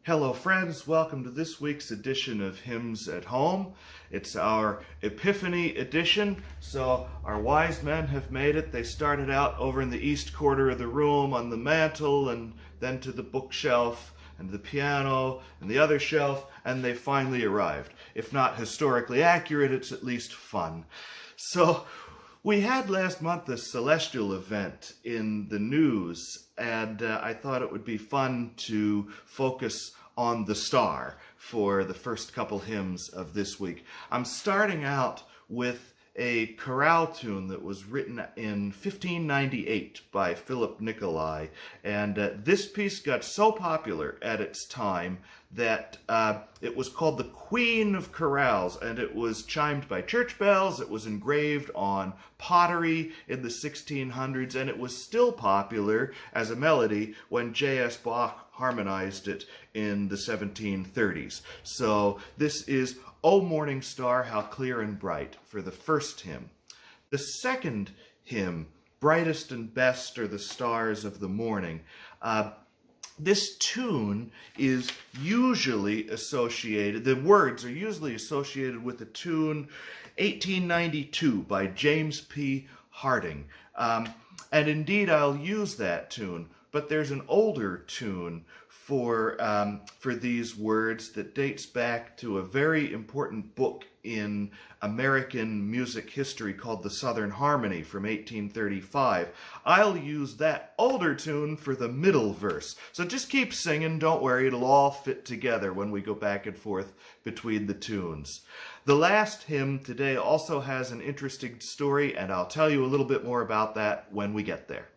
Hello friends, welcome to this week's edition of Hymns at Home. It's our Epiphany edition, so our wise men have made it. They started out over in the east quarter of the room on the mantle and then to the bookshelf and the piano and the other shelf, and they finally arrived. If not historically accurate, it's at least fun. So we had last month a celestial event in the news, and I thought it would be fun to focus on the star for the first couple hymns of this week. I'm starting out with a chorale tune that was written in 1598 by Philip Nicolai, and this piece got so popular at its time that it was called the Queen of Chorales, and it was chimed by church bells. It was engraved on pottery in the 1600s, and it was still popular as a melody when J.S. Bach harmonized it in the 1730s. So this is O Morning Star, How Clear and Bright for the first hymn. The second hymn, Brightest and Best are the Stars of the Morning. This tune is usually associated, the words are usually associated with the tune 1892 by James P. Harding. And indeed, I'll use that tune, but there's an older tune for these words that dates back to a very important book in American music history called The Southern Harmony from 1835. I'll use that older tune for the middle verse. So just keep singing, don't worry, it'll all fit together when we go back and forth between the tunes. The last hymn today also has an interesting story, and I'll tell you a little bit more about that when we get there.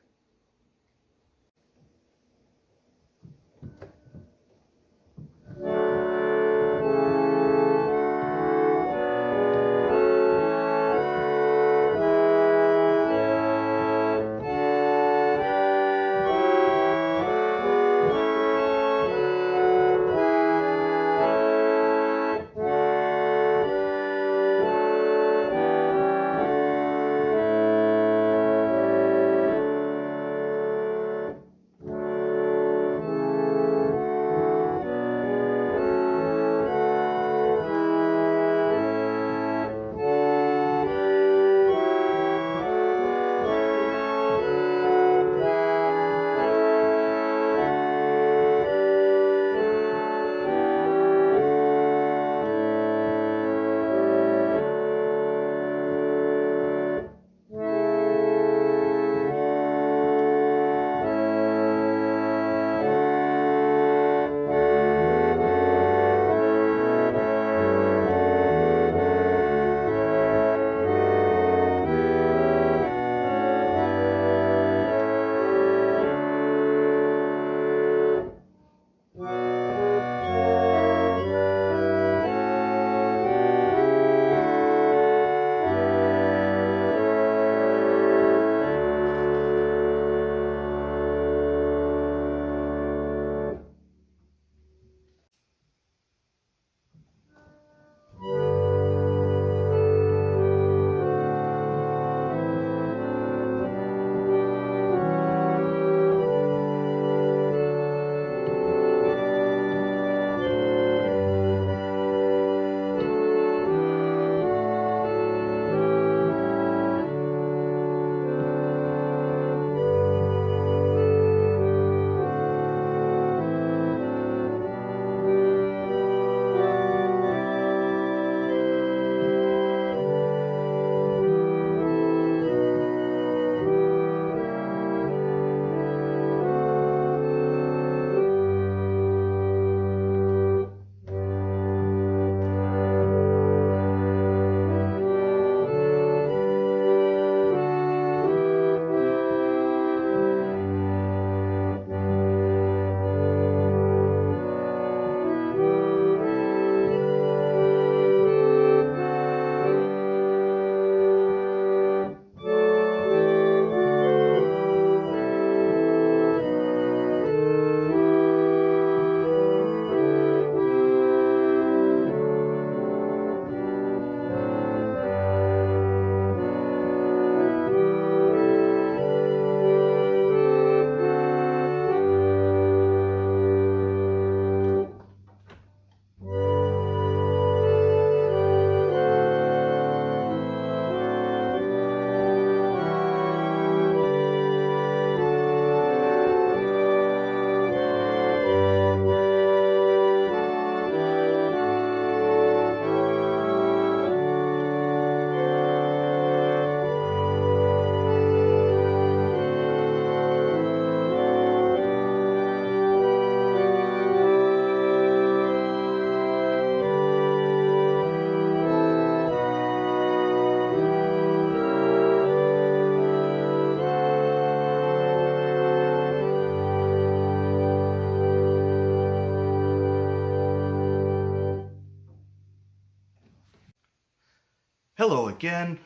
Hello again.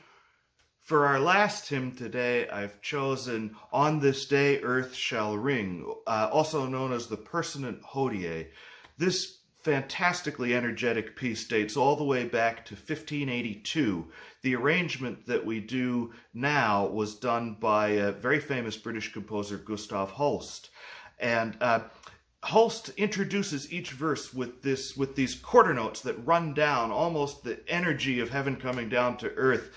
For our last hymn today, I've chosen On This Day Earth Shall Ring, also known as the Personant Hodie. This fantastically energetic piece dates all the way back to 1582. The arrangement that we do now was done by a very famous British composer, Gustav Holst. And Holst introduces each verse with these quarter notes that run down, almost the energy of heaven coming down to earth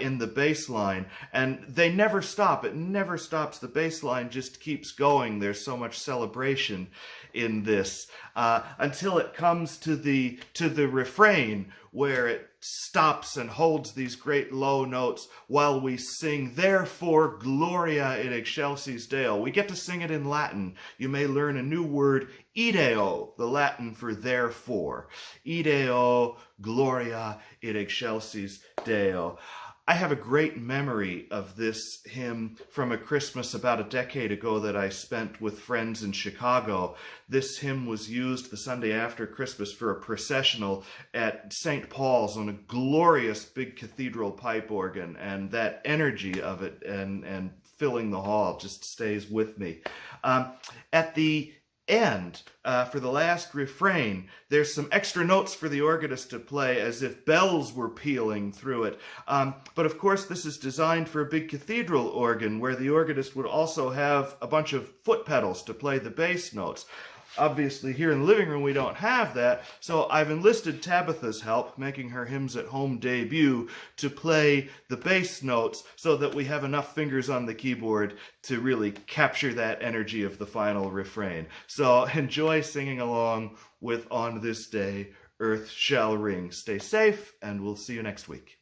in the bass line. And they never stop. It never stops. The bass line just keeps going. There's so much celebration in this until it comes to the refrain, where it stops and holds these great low notes while we sing, Therefore Gloria in excelsis Deo. We get to sing it in Latin. You may learn a new word, ideo, the Latin for therefore. Ideo Gloria in excelsis Deo. I have a great memory of this hymn from a Christmas about a decade ago that I spent with friends in Chicago. This hymn was used the Sunday after Christmas for a processional at St. Paul's on a glorious big cathedral pipe organ, and that energy of it and filling the hall just stays with me. At the end, for the last refrain, there's some extra notes for the organist to play as if bells were pealing through it. But of course, this is designed for a big cathedral organ where the organist would also have a bunch of foot pedals to play the bass notes. Obviously, here in the living room, we don't have that, so I've enlisted Tabitha's help, making her Hymns at Home debut, to play the bass notes so that we have enough fingers on the keyboard to really capture that energy of the final refrain. So enjoy singing along with On This Day, Earth Shall Ring. Stay safe, and we'll see you next week.